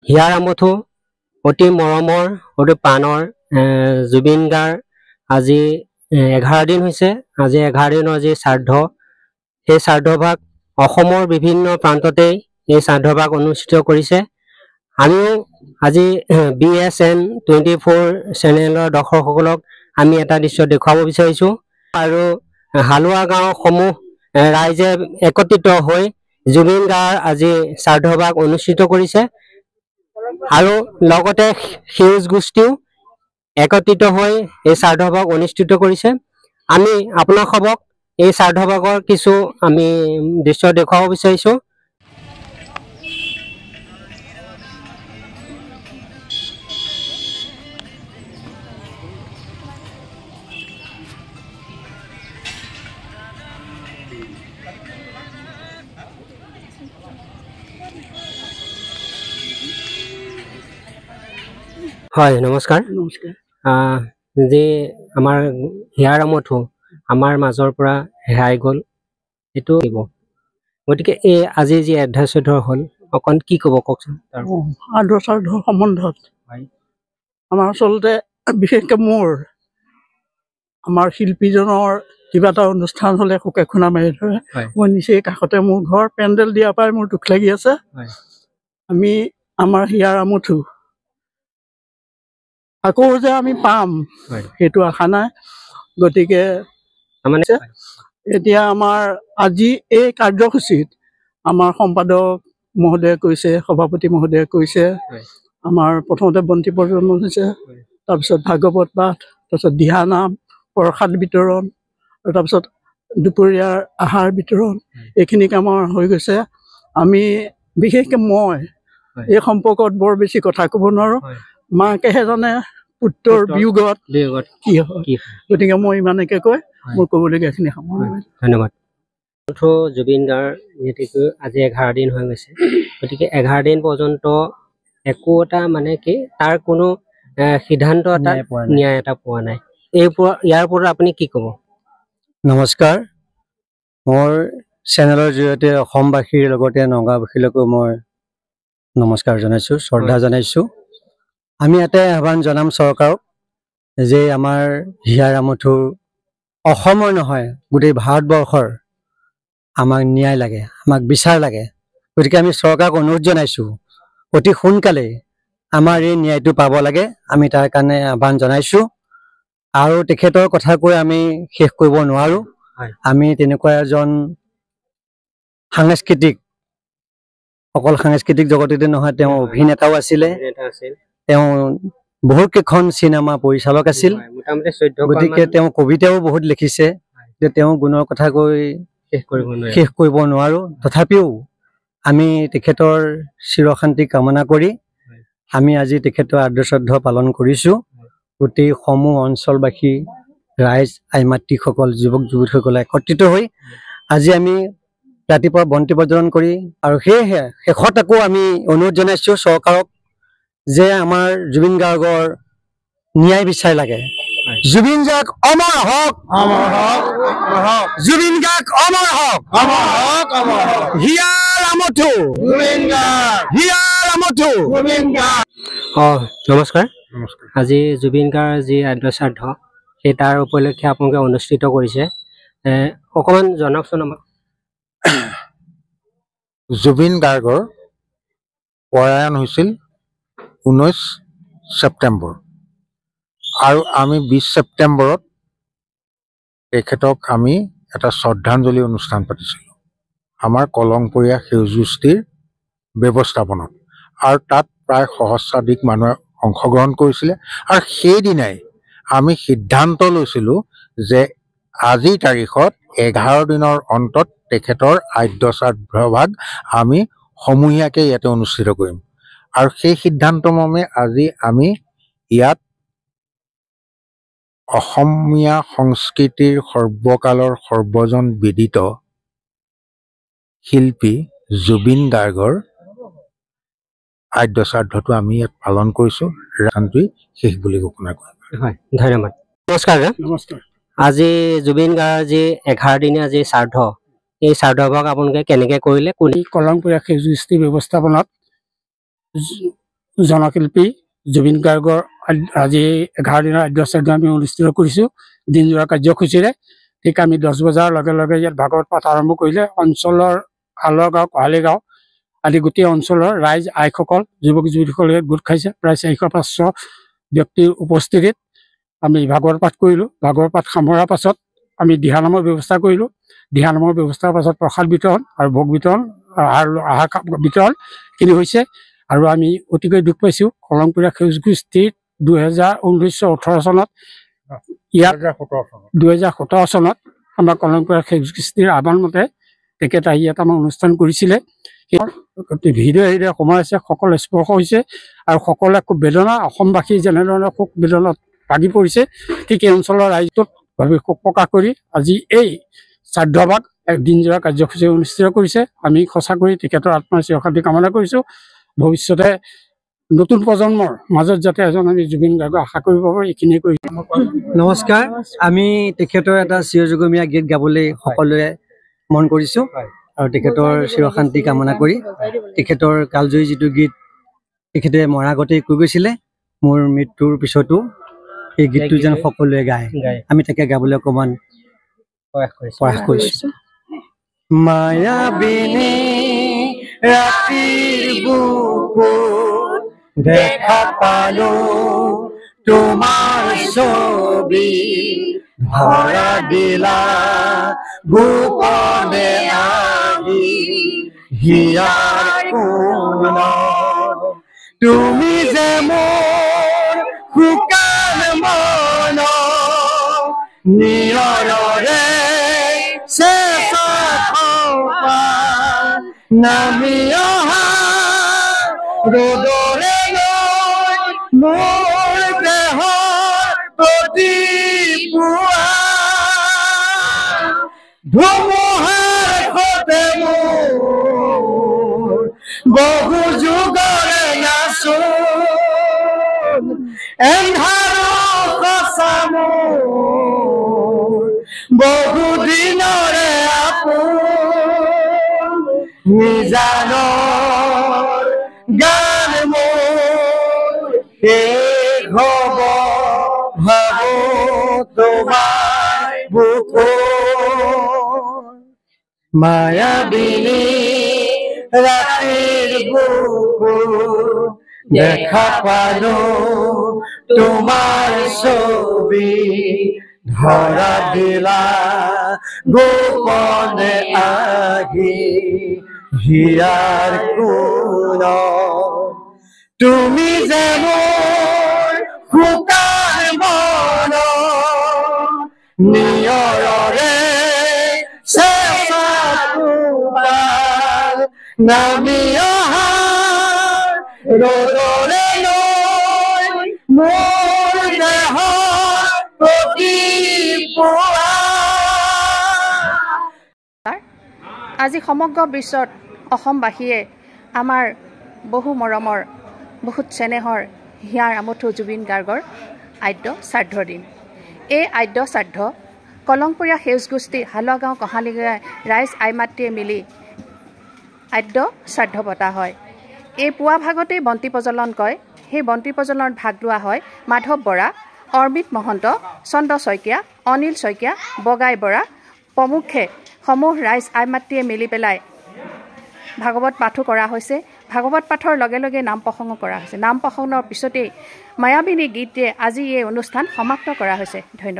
হিয়াৰ আমঠু অতি মৰমৰ অতি প্ৰাণৰ জুবিন গাৰ্গ আজি 11 দিন হৈছে। আজি 11 দিনৰ যি শ্ৰাদ্ধ, সেই শ্ৰাদ্ধভাগ অসমৰ বিভিন্ন প্ৰান্ততেই এই শ্ৰাদ্ধভাগ অনুষ্ঠিত কৰিছে। আমিও আজি BSN 24 চেনেলৰ দৰ্শকসকলক আমি এটা দৃশ্য দেখুৱাব বিচাৰিছোঁ। আৰু হালোৱা গাঁওসমূহ ৰাইজে একত্ৰিত হৈ জুবিন গাৰ্গ আজি শ্ৰাদ্ধভাগ অনুষ্ঠিত কৰিছে। আৰু লগতে সেউজ গোষ্ঠীও একত্ৰিত হৈ এই শ্ৰাদ্ধভাগ অনুষ্ঠিত কৰিছে। আমি আপোনালোকক এই শ্ৰাদ্ধভাগৰ কিছু আমি দৃশ্য দেখুৱাব বিচাৰিছোঁ। হয়, নমস্কাৰ। যে আমাৰ হিয়াৰ আমঠু আমাৰ মাজৰ পৰা হেৰাই গ'ল, এইটো গতিকে এই আজি যি আদ্য হ'ল অকণ কি ক'ব কওকচোন। আদ্য সম্বন্ধত আমাৰ আচলতে বিশেষকৈ আমাৰ শিল্পীজনৰ কিবা এটা অনুষ্ঠান হ'লে শোকে খুন্দা মাৰি ধৰে। মই নিচেই কাষতে মোৰ ঘৰ, পেণ্ডেল দিয়াৰ পৰাই মোৰ দুখ লাগি আছে। আমি আমাৰ হিয়াৰ আমঠু আকৌ যে আমি পাম সেইটো আশা নাই। গতিকে এতিয়া আমাৰ আজি এই কাৰ্যসূচীত আমাৰ সম্পাদক মহোদয়ে কৈছে, সভাপতি মহোদয়ে কৈছে, আমাৰ প্ৰথমতে বন্তি প্ৰজ্বলন হৈছে, তাৰপিছত ভাগৱত পাঠ, তাৰপিছত দিহানাম, প্ৰসাদ বিতৰণ, আৰু তাৰপিছত দুপৰীয়াৰ আহাৰ বিতৰণ, এইখিনি কাম হৈ গৈছে। আমি বিশেষকৈ মই এই সম্পৰ্কত বৰ বেছি কথা ক'ব নোৱাৰোঁ। মাকেহে জানে পুত্ৰৰ বিয়োগত কি হয়। গতিকে মই ইমানকে কৈ মোৰ ক'বলগীয়াখিনি সামৰিছোঁ। ধন্যবাদ। জুবিন গাৰ্গ যিহেতু আজি 11 দিন হৈ গৈছে, গতিকে 11 দিন পৰ্যন্ত একো এটা মানে কি তাৰ কোনো সিদ্ধান্ত এটা ন্যায় এটা পোৱা নাই। ইয়াৰ ওপৰত আপুনি কি ক'ব? নমস্কাৰ। মোৰ চেনেলৰ জৰিয়তে অসমবাসীৰ লগতে নগাঁওবাসীলৈকো মই নমস্কাৰ জনাইছোঁ, শ্ৰদ্ধা জনাইছোঁ। আমি এটা আহ্বান জনাম চৰকাৰক যে আমাৰ হিয়াৰ আমঠু অসমৰ নহয় গোটেই ভাৰতবৰ্ষৰ আমাক ন্যায় লাগে, আমাক বিচাৰ লাগে। গতিকে আমি চৰকাৰক অনুৰোধ জনাইছোঁ অতি সোনকালে আমাৰ এই ন্যায়টো পাব লাগে। আমি তাৰ কাৰণে আহ্বান জনাইছোঁ। আৰু তেখেতৰ কথা কৈ আমি শেষ কৰিব নোৱাৰোঁ। আমি তেনেকুৱা এজন অকল সাংস্কৃতিক জগততে নহয়, তেওঁ অভিনেতাও আছিলে। তেওঁ বহুত কেইখন চিনেমা পৰিচালক আছিল। গতিকে তেওঁ কবিতাও বহুত লিখিছে। যে তেওঁ গুণৰ কথা কৈ শেষ কৰিব নোৱাৰোঁ। তথাপিও আমি তেখেতৰ চিৰশান্তি কামনা কৰি আমি আজি তেখেতৰ আদ্য শ্ৰাদ্ধ পালন কৰিছোঁ। গোটেই সমূহ অঞ্চলবাসী, ৰাইজ, আই মাতৃসকল, যুৱক যুৱতীসকলে একত্ৰিত হৈ আজি আমি ৰাতিপুৱা বন্তি প্ৰজ্বলন কৰি, আৰু সেয়েহে শেষত আকৌ আমি অনুৰোধ জনাইছোঁ চৰকাৰক যে আমাৰ জুবিন গাৰ্গৰ ন্যায় বিচাৰ লাগে। জুবিন গাৰ্গ অমৰ হওক, জুবিন গাৰ্গ অমৰ হওক, হিয়াৰ আমঠু, হিয়াৰ আমঠু। নমস্কাৰ। আজি জুবিন গাৰ্গৰ যি আদ্য শ্ৰাদ্ধ, সেই তাৰ উপলক্ষে আপোনালোকে অনুষ্ঠিত কৰিছে, অকণমান জনাওকচোন আমাক। জুবিন গাৰ্গৰ প্ৰয়াণ হৈছিল 19 ছেপ্টেম্বৰ, আৰু আমি 20 ছেপ্টেম্বৰত তেখেতক আমি এটা শ্ৰদ্ধাঞ্জলি অনুষ্ঠান পাতিছিলোঁ আমাৰ কলংপৰীয়া সেউজ গোষ্ঠীৰ ব্যৱস্থাপনাত। আৰু তাত প্ৰায় সহস্ৰাধিক মানুহে অংশগ্ৰহণ কৰিছিলে। আৰু সেইদিনাই আমি সিদ্ধান্ত লৈছিলোঁ যে আজিৰ তাৰিখত 11 দিনৰ অন্তত তেখেতৰ আদ্য শ্ৰাদ্ধভাগ আমি সমূহীয়াকৈ ইয়াতে অনুষ্ঠিত কৰিম। আৰু সেই সিদ্ধান্ত মৰ্মে আজি আমি ইয়াত অসমীয়া সংস্কৃতিৰ সৰ্বকালৰ সৰ্বজন বিদিত শিল্পী জুবিন গাৰ্গৰ আদ্য শ্ৰাদ্ধটো আমি ইয়াত পালন কৰিছোঁ। ৰানটোৱেই শেষ বুলি ঘোষণা কৰিম। হয়, ধন্যবাদ। নমস্কাৰ। নমস্কাৰ। আজি জুবিন গাৰ্গৰ যি 11 দিনীয়া যি শ্ৰাদ্ধ, এই শ্ৰাদ্ধভাগ আপোনালোকে কেনেকৈ কৰিলে? কলংপৰীয়া সেউজ গোষ্ঠী ব্যৱস্থাপনাত জনশিল্পী জুবিন গাৰ্গৰ আজি 11 দিনৰ আদ্য শ্ৰাদ্ধ আমি অনুষ্ঠিত কৰিছোঁ দিনজোৰা কাৰ্যসূচীৰে। ঠিক আমি 10 বজাৰ লগে লগে ইয়াত ভাগৱত পাঠ আৰম্ভ কৰিলে অঞ্চলৰ আলগাঁও কোহালিগাঁও আদি গোটেই অঞ্চলৰ ৰাইজ আইসকল যুৱক যুৱতীসকলে গোট খাইছে। প্ৰায় 400-500 ব্যক্তিৰ উপস্থিতিত আমি ভাগৱত পাঠ কৰিলোঁ। ভাগৱত পাঠ সামৰাৰ পাছত আমি দিহানামৰ ব্যৱস্থা কৰিলোঁ। দিহানামৰ ব্যৱস্থাৰ পাছত প্ৰসাদ বিতৰণ আৰু ভোগ বিতৰণ আহাৰ বিতৰণখিনি হৈছে। আৰু আমি অতিকৈ দুখ পাইছোঁ কলংপুৰীয়া সেউজ গোষ্ঠীত 2019-18 চনত ইয়াত 2017 চনত আমাৰ কলংপুৰীয়া সেউজ গোষ্ঠীৰ আহ্বান মতে তেখেত আহি ইয়াত আমাৰ অনুষ্ঠান কৰিছিলে। হৃদয়ে সোমাই আছে, সকলো স্পৰ্শ হৈছে আৰু সকলোৱে খুব বেদনা, অসমবাসী যেনেধৰণে শোক বেদনাত ভাগি পৰিছে ঠিক এই অঞ্চলৰ ৰাইজটোত ভাৱে শোক প্ৰকাশ কৰি আজি এই শ্ৰাদ্ধভাগ দিনজোৰা কাৰ্যসূচী অনুষ্ঠিত কৰিছে। আমি সঁচাকৈ তেখেতৰ আত্মাৰ চিৰশান্তি কামনা কৰিছোঁ। ভৱিষ্যতে নতুন প্ৰজন্মৰ মাজত যাতে এজন আমি জুবিন গাৰ্গক আশা কৰিব পাৰোঁ, এইখিনিয়ে কৰি নমস্কাৰ। আমি তেখেতৰ এটা চিৰযুগমীয়া গীত গাবলৈ সকলোৱে মন কৰিছোঁ আৰু তেখেতৰ চিৰশান্তি কামনা কৰি তেখেতৰ কালজয়ী যিটো গীত তেখেতে মৰাৰ আগতেই কৈ গৈছিলে, মোৰ মৃত্যুৰ পিছতো এই গীতটো যেন সকলোৱে গায়, আমি তাকে গাবলৈ অকণমান প্ৰয়াস কৰিছোঁ। মায়াবিনী ৰাতিৰ বুকুত দেখা পালো তোমাৰ ছবি, ধৰা দিলা গোপনে আহি হিয়াৰ কোণত, তুমি যে মোৰ শুকান মন নিয়ৰৰে নামি অহা ৰ'দৰে লৈ মোৰ দেহৰ প্ৰতি পুৱা ধুমুহাৰ সতে মোৰ বহু যুগৰে নাচোন, এন্ধাৰো সঁচা মোৰ বহু দিনৰে আপোন, নিজানৰ গান মোৰ শেষ হ'ব ভাবো তোমাৰ বুকুত, মায়াবিনী ৰাতিৰ বুকুত দেখা পালো তোমাৰ ছবি, ধৰা দিলা গোপনে আহি হিয়াৰ কোণত, তুমি যে মোৰ শুকান মন নিয়ৰৰে চেঁচা কোবাল, নামি অহা ৰ'দৰে লৈ মোৰ দেহৰ প্ৰতি পুৱা। আজি সমগ্ৰ বিশ্বত অসমবাসীয়ে আমাৰ বহু মৰমৰ বহুত চেনেহৰ হিয়াৰ আমঠু জুবিন গাৰ্গৰ আদ্য শ্ৰাদ্ধৰ দিন। এই আদ্য শ্ৰাদ্ধ কলংপুৰীয়া সেউজ গোষ্ঠী হালগাঁও কহালিগাঁও ৰাইজ আইমাতৃয়ে মিলি আদ্য শ্ৰাদ্ধ পতা হয়। এই পুৱা ভাগতেই বন্তি প্ৰজ্বলন কৰে। সেই বন্তি প্ৰজ্বলনত ভাগ লোৱা হয় মাধৱ বৰা, অৰ্মিত মহন্ত, চন্দ্ৰ শইকীয়া, অনিল শইকীয়া, বগাই বৰা প্ৰমুখ্যে সমূহ ৰাইজ আইমাতৃয়ে মিলি পেলাই ভাগৱত পাঠো কৰা হৈছে। ভাগৱত পাঠৰ লগে লগে নাম প্ৰসংগ কৰা হৈছে। নাম প্ৰসংগৰ পিছতেই মায়াবিনী গীতে আজি এই অনুষ্ঠান সমাপ্ত কৰা হৈছে। ধন্যবাদ।